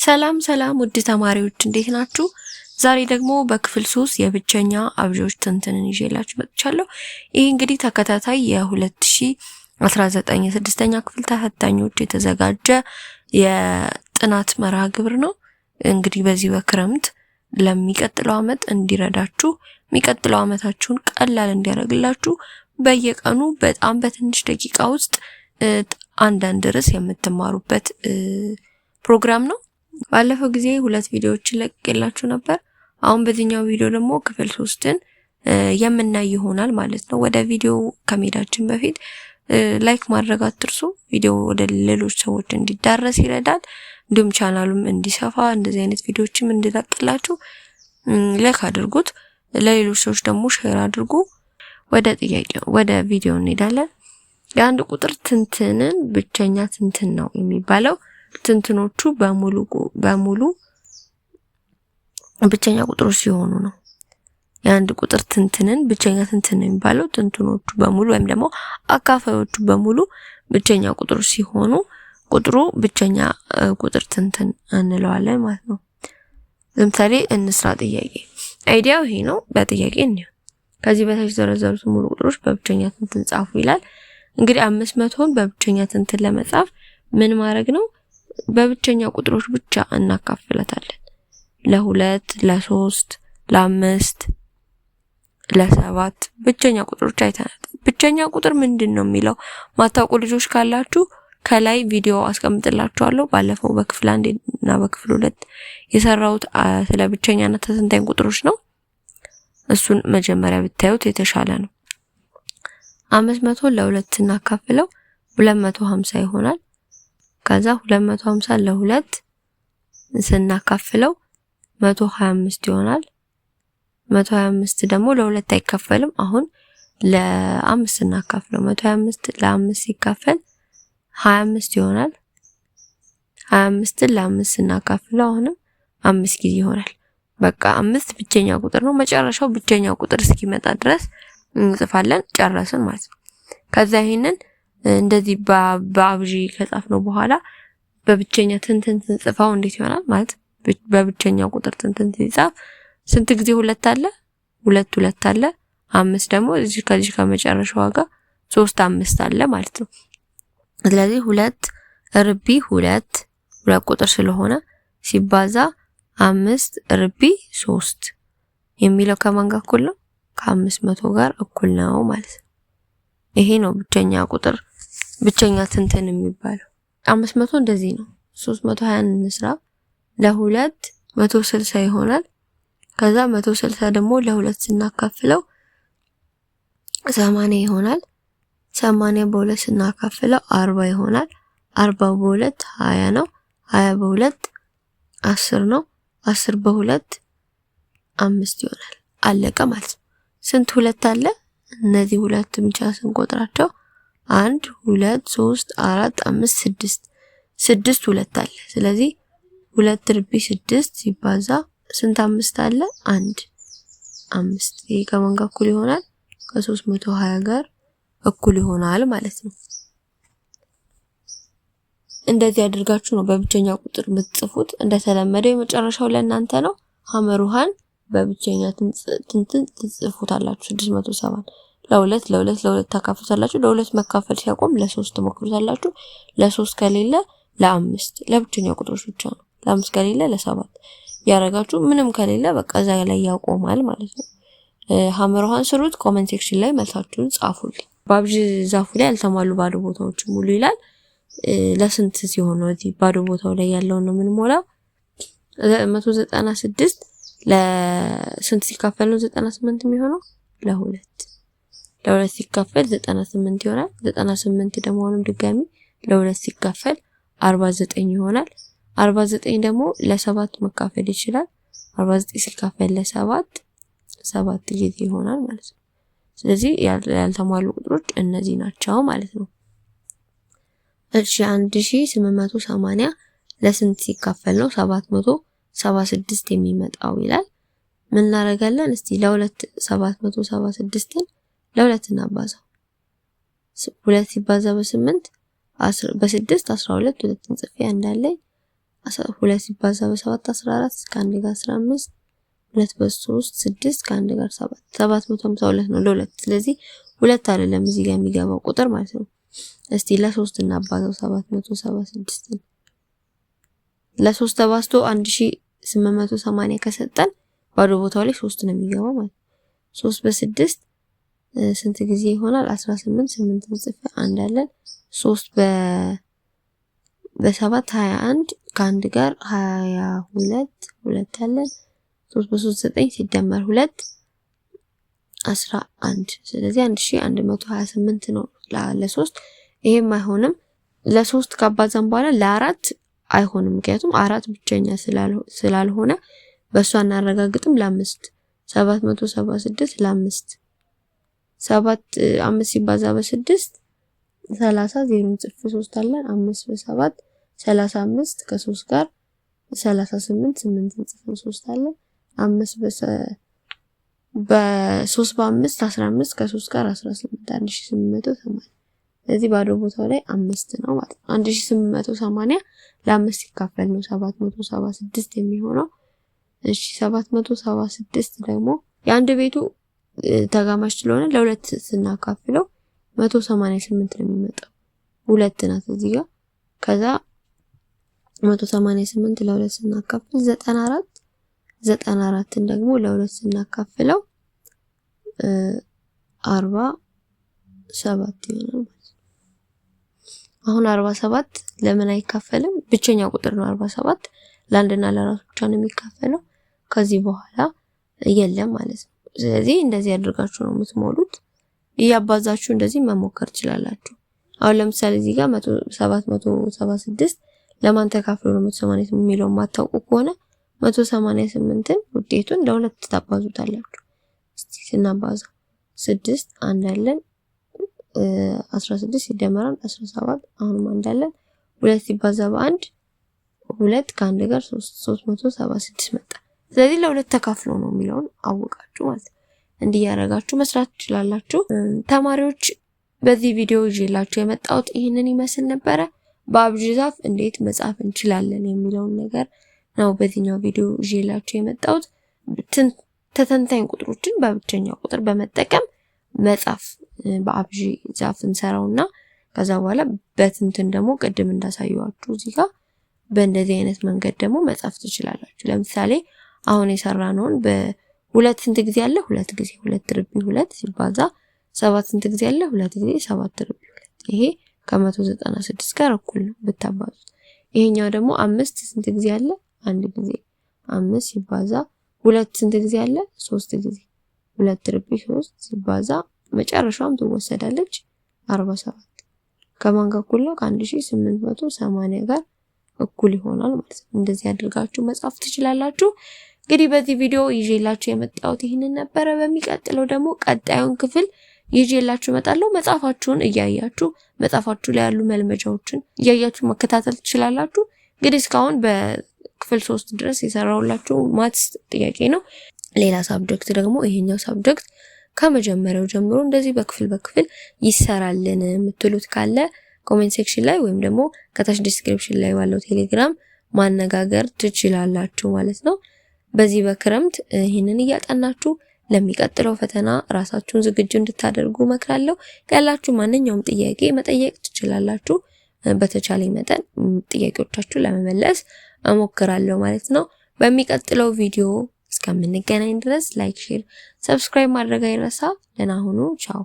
ሰላም ሰላም ውድ ተማሪዎች እንዴት ናችሁ? ዛሬ ደግሞ በክፍል 3 የብቸኛ አብዦች ትንትንን ይዤላችሁ መጥቻለሁ። ይህ እንግዲህ ተከታታይ የ2019 የስድስተኛ ክፍል ተፈታኞች የተዘጋጀ የጥናት መርሃ ግብር ነው። እንግዲህ በዚህ በክረምት ለሚቀጥለው ዓመት እንዲረዳችሁ የሚቀጥለው ዓመታችሁን ቀላል እንዲያደርግላችሁ በየቀኑ በጣም በትንሽ ደቂቃ ውስጥ አንዳንድ ርዕስ የምትማሩበት ፕሮግራም ነው። ባለፈው ጊዜ 2 ቪዲዮዎችን ለቅቄላችሁ ነበር። አሁን በዚህኛው ቪዲዮ ደግሞ ክፍል 3ን የምናይ ይሆናል ማለት ነው። ወደ ቪዲዮ ከመሄዳችን በፊት ላይክ ማድረግ አትርሱ። ቪዲዮ ወደ ሌሎች ሰዎች እንዲዳረስ ይረዳል። እንዲሁም ቻናሉም እንዲሰፋ እንደዚህ አይነት ቪዲዮዎችም እንድለቅላችሁ ላይክ አድርጉት። ለሌሎች ሰዎች ደግሞ ሼር አድርጉ። ወደ ቪዲዮ እንሄዳለን። የአንድ ቁጥር ትንትንን ብቸኛ ትንትን ነው የሚባለው። ትንትኖቹ በሙሉ ብቸኛ ቁጥሮች ሲሆኑ ነው። የአንድ ቁጥር ትንትንን ብቸኛ ትንትን ነው የሚባለው። ትንትኖቹ በሙሉ ወይም ደግሞ አካፋዮቹ በሙሉ ብቸኛ ቁጥሮች ሲሆኑ ቁጥሩ ብቸኛ ቁጥር ትንትን እንለዋለን ማለት ነው። ለምሳሌ እንስራ ጥያቄ። አይዲያው ይሄ ነው። በጥያቄ እንየው። ከዚህ በታች የተዘረዘሩት ሙሉ ቁጥሮች በብቸኛ ትንትን ጻፉ ይላል። እንግዲህ 500ን በብቸኛ ትንትን ለመጻፍ ምን ማድረግ ነው? በብቸኛ ቁጥሮች ብቻ እናካፍላታለን። ለ2 ለ3 ለ5 ለ7 ብቸኛ ቁጥሮች አይተናል። ብቸኛ ቁጥር ምንድነው የሚለው ማታውቁ ልጆች ካላችሁ ከላይ ቪዲዮ አስቀምጥላችኋለሁ። ባለፈው በክፍል 1 እና በክፍል 2 የሰራሁት ስለ ብቸኛና ተተንታኝ ቁጥሮች ነው። እሱን መጀመሪያ ብታዩት የተሻለ ነው። 500 ለ2 እናካፍለው 250 ይሆናል። ከዛ 250 ለ2 ስናካፍለው 125 ይሆናል። 125 ደግሞ ለ2 አይከፈልም። አሁን ለ5 ስናካፍለው 125 ለ5 ሲካፈል 25 ይሆናል። 25 ለ5 ስናካፍለው አሁንም 5 ጊዜ ይሆናል። በቃ 5 ብቸኛ ቁጥር ነው። መጨረሻው ብቸኛ ቁጥር እስኪመጣ ድረስ እንጽፋለን። ጨረስን ማለት ነው። ከዛ ይሄንን እንደዚህ በአብዢ ከጻፍነው በኋላ በብቸኛ ትንትን ስንጽፈው እንዴት ይሆናል ማለት በብቸኛ ቁጥር ትንትን ሲጻፍ ስንት ጊዜ ሁለት አለ? ሁለት አለ። 5 ደግሞ እዚህ ከዚህ ከመጨረሻው ጋር 3 5 አለ ማለት ነው። ስለዚህ 2 ርቢ 2 ቁጥር ስለሆነ ሲባዛ 5 ርቢ 3 የሚለው ከማን ጋር እኩል ነው? ከ500 ጋር እኩል ነው ማለት ነው። ይሄ ነው ብቸኛ ቁጥር ብቸኛ ትንትን የሚባለው። 500 እንደዚህ ነው። 320 እንስራ። ለ2 160 ይሆናል። ከዛ 160 ደግሞ ለ2 ስናካፍለው 80 ይሆናል። 80 በ2 ስናካፍለው 40 ይሆናል። 40 በ2 20 ነው። 20 በ2 10 ነው። 10 በ2 5 ይሆናል። አለቀ ማለት ነው። ስንት ሁለት አለ? እነዚህ ሁለት ብቻ ስንቆጥራቸው 1 2 3 4 5 6 ሁለት አለ። ስለዚህ 2 ርቢ 6 ሲባዛ ስንት 5 አለ? 1 5። ይሄ ከማን ጋር እኩል ይሆናል? ከ320 ጋር እኩል ይሆናል ማለት ነው። እንደዚህ አድርጋችሁ ነው በብቸኛ ቁጥር የምትጽፉት። እንደተለመደው የመጨረሻው ለእናንተ ነው። ሐመሩሃን በብቸኛ ትንትን ትጽፉታላችሁ። 670 ለ2 ታካፍሉታላችሁ። ለ2 መካፈል ሲያቆም ለ3 ትሞክሩታላችሁ። ለ3 ከሌለ ለ5 ለብቸኛ ቁጥሮች ብቻ ነው። ለ5 ከሌለ ለ7 ያረጋችሁ። ምንም ከሌለ በቃ እዛ ላይ ያቆማል ማለት ነው። ሐመሩሃን ስሩት። ኮሜንት ሴክሽን ላይ መልሳችሁን ጻፉልኝ። በአብዥ ዛፉ ላይ ያልተሟሉ ባዶ ቦታዎች ሙሉ ይላል። ለስንት ሲሆን ነው እዚህ ባዶ ቦታው ላይ ያለውን ነው የምንሞላው? 196 ለስንት ሲካፈል ነው 98 የሚሆነው? ለ2 ሲካፈል 98 ይሆናል። 98 ደግሞ አሁንም ድጋሚ ለ2 ሲካፈል 49 ይሆናል። 49 ደግሞ ለ7 መካፈል ይችላል። 49 ሲካፈል ለ7 7 ጊዜ ይሆናል ማለት ነው። ስለዚህ ያልተሟሉ ቁጥሮች እነዚህ ናቸው ማለት ነው። እሺ 1880 ለስንት ሲካፈል ነው 776 የሚመጣው ይላል። ምን እናደርጋለን? እስቲ ለ2 776ን ለ2 እናባዛው። 2 ሲባዛ በ8 በ6 12 ሁለትን ጽፌ እንዳለኝ 2 ሲባዛ በ7 14 ከ1 ጋር 15 2 በ3 6 ከ1 ጋር 7 752 ነው ለ2 ስለዚህ 2 አይደለም እዚህ ጋር የሚገባው ቁጥር ማለት ነው። እስቲ ለ3 እናባዛው 776 ለ3 ተባዝቶ 1880 ከሰጠን ባዶ ቦታው ላይ 3 ነው የሚገባው ማለት 3 በ6 ስንት ጊዜ ይሆናል 18 8 ጽፌ አንድ አለን 3 በ7 21 ከአንድ ጋር 22 2 አለን 3 በ3 9 ሲደመር 2 11 ስለዚህ 1128 ነው ለ3 ይሄም አይሆንም ለ3 ካባዛን በኋላ ለ4 አይሆንም ምክንያቱም 4 ብቸኛ ስላልሆነ በሷ እናረጋግጥም ለ5 776 ለ5 5 ሲባዛ በ6 30 0 ጽፍ 3 አለን 5 በ7 35 ከ3 ጋር 38 8 ጽፍ 3 አለን 5 በ3 በ5 15 ከ3 ጋር 18 1880 ስለዚህ ባዶ ቦታው ላይ 5 ነው ማለት ነው 1880 ለ5 ሲካፈል ነው 776 የሚሆነው እሺ 776 ደግሞ የአንድ ቤቱ ተጋማሽ ስለሆነ ለሁለት ስናካፍለው 188 ነው የሚመጣው ሁለት ናት እዚህ ጋር ከዛ 188 ለሁለት ስናካፍል 94ን ደግሞ ለሁለት ስናካፍለው 47 ይሆናል ማለት ነው። አሁን 47 ለምን አይካፈልም? ብቸኛ ቁጥር ነው 47 ለአንድና ለራሱ ብቻ ነው የሚካፈለው። ከዚህ በኋላ የለም ማለት ነው። ስለዚህ እንደዚህ አድርጋችሁ ነው የምትሞሉት። እያባዛችሁ እንደዚህ መሞከር ትችላላችሁ። አሁን ለምሳሌ እዚህ ጋር 776 ለማን ተካፍሎ ነው 188 የሚለው ማታውቁ ከሆነ 188ን ውጤቱን ለሁለት ታባዙታላችሁ። እስቲ ስናባዛው 6 አንድ አለን 16 ሲደመራን 17 አሁንም አንድ አለን 2 ሲባዛ በ1 2 ከአንድ ጋር 376 መጣ። ስለዚህ ለሁለት ተካፍሎ ነው የሚለውን አወቃችሁ ማለት ነው። እንዲያረጋችሁ መስራት ትችላላችሁ። ተማሪዎች በዚህ ቪዲዮ ይዤላችሁ የመጣሁት ይህንን ይመስል ነበረ። በአብዥ ዛፍ እንዴት መጻፍ እንችላለን የሚለውን ነገር ነው በዚህኛው ቪዲዮ ይዤላችሁ የመጣሁት። ተተንታኝ ቁጥሮችን በብቸኛ ቁጥር በመጠቀም መጻፍ በአብዥ ዛፍ እንሰራውና ከዛ በኋላ በትንትን ደግሞ ቅድም እንዳሳየዋችሁ እዚህ ጋር በእንደዚህ አይነት መንገድ ደግሞ መጻፍ ትችላላችሁ። ለምሳሌ አሁን የሰራነውን በሁለት ስንት ጊዜ አለ? ሁለት ጊዜ 2 ርቢ 2 ሲባዛ 7 ስንት ጊዜ አለ? 2 ጊዜ 7 ርቢ 2 ይሄ ከ196 ጋር እኩል ነው ብታባዙት። ይሄኛው ደግሞ 5 ስንት ጊዜ አለ? አንድ ጊዜ 5 ሲባዛ 2 ስንት ጊዜ አለ? 3 ጊዜ 2 ርቢ 3 ሲባዛ መጨረሻውም ትወሰዳለች 47 ከማን ጋር እኩል ነው? ከ1880 ጋር እኩል ይሆናል ማለት ነው። እንደዚህ አድርጋችሁ መጻፍ ትችላላችሁ። እንግዲህ በዚህ ቪዲዮ ይዤላችሁ የመጣሁት ይህንን ነበረ። በሚቀጥለው ደግሞ ቀጣዩን ክፍል ይዤላችሁ እመጣለሁ። መጻፋችሁን እያያችሁ መጻፋችሁ ላይ ያሉ መልመጃዎችን እያያችሁ መከታተል ትችላላችሁ። እንግዲህ እስካሁን በክፍል 3 ድረስ የሰራሁላችሁ ማትስ ጥያቄ ነው። ሌላ ሳብጀክት ደግሞ ይሄኛው ሳብጀክት ከመጀመሪያው ጀምሮ እንደዚህ በክፍል ይሰራልን የምትሉት ካለ ኮሜንት ሴክሽን ላይ ወይም ደግሞ ከታች ዲስክሪፕሽን ላይ ባለው ቴሌግራም ማነጋገር ትችላላችሁ ማለት ነው። በዚህ በክረምት ይሄንን እያጠናችሁ ለሚቀጥለው ፈተና ራሳችሁን ዝግጁ እንድታደርጉ መክራለሁ። ያላችሁ ማንኛውም ጥያቄ መጠየቅ ትችላላችሁ። በተቻለ መጠን ጥያቄዎቻችሁን ለመመለስ እሞክራለሁ ማለት ነው። በሚቀጥለው ቪዲዮ እስከምንገናኝ ድረስ ላይክ፣ ሼር፣ ሰብስክራይብ ማድረግ አይረሳ። ደህና ሁኑ። ቻው።